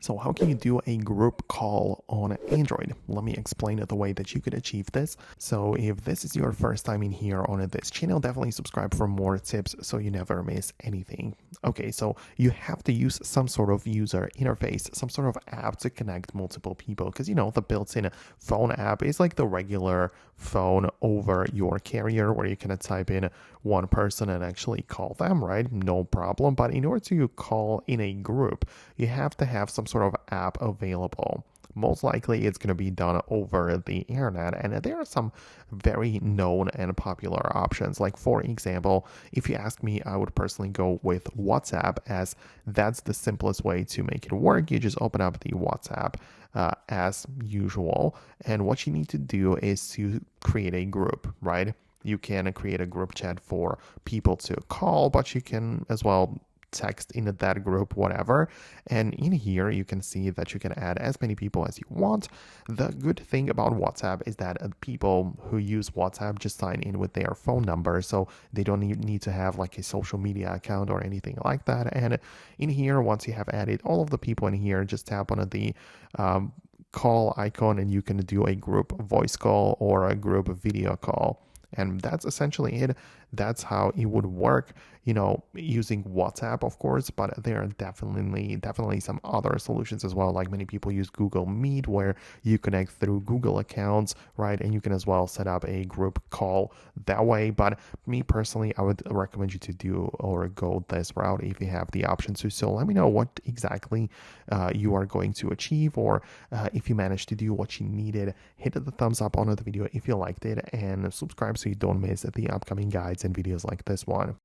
So how can you do a group call on Android? Let me explain the way that you could achieve this. So if this is your first time in here on this channel, definitely subscribe for more tips so you never miss anything. Okay, so you have to use some sort of user interface, some sort of app to connect multiple people because the built-in phone app is like the regular phone over your carrier where you can type in one person and actually call them, right? No problem. But in order to call in a group, you have to have some sort of app available. Most likely it's going to be done over the internet, and there are some very known and popular options. Like, for example, if you ask me, I would personally go with WhatsApp, as that's the simplest way to make it work. You just open up the WhatsApp as usual, and what you need to do is to create a group, right? You can create a group chat for people to call, but you can as well text in that group, whatever. And in here, you can see that you can add as many people as you want. The good thing about WhatsApp is that people who use WhatsApp just sign in with their phone number, so they don't need to have like a social media account or anything like that. And in here, once you have added all of the people in here, just tap on the call icon and you can do a group voice call or a group video call. And that's essentially it. That's how it would work, using WhatsApp, of course, but there are definitely some other solutions as well. Like, many people use Google Meet, where you connect through Google accounts, right? And you can as well set up a group call that way. But me personally, I would recommend you to do or go this route if you have the option to. So let me know what exactly you are going to achieve, or if you managed to do what you needed. Hit the thumbs up on the video if you liked it, and subscribe so you don't miss the upcoming guides and videos like this one.